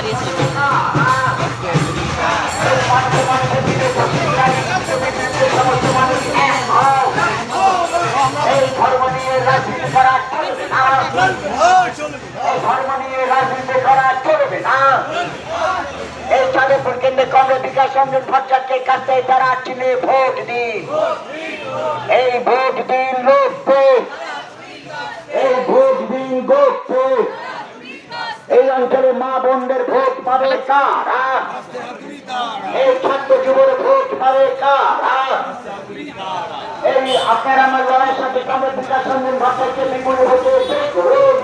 এই ধর্ম নিয়ে রাজনীতি করা চলবে না, এই ধর্ম নিয়ে রাজনীতি করা চলবে না। এই চাঁদপুর কেন্দ্রে কংগ্রেস বিকাশ রঞ্জন ভট্টাচার্যের কাছে তারা চিনে ভোট দিন, এই ভোট দিন লোককে, এই ভোট দিন গোপকে। এই অঞ্চলে মা বোনদের ভোট পাবে কারা? এই ছাত্র যুবর ভোট পাবে কারা? এই আপনার আমার লড়াইয়ের সাথে কংগ্রেস বিকাশ রঞ্জন ভট্টাচার্যকে বিপুল ভোটে জয় করুন।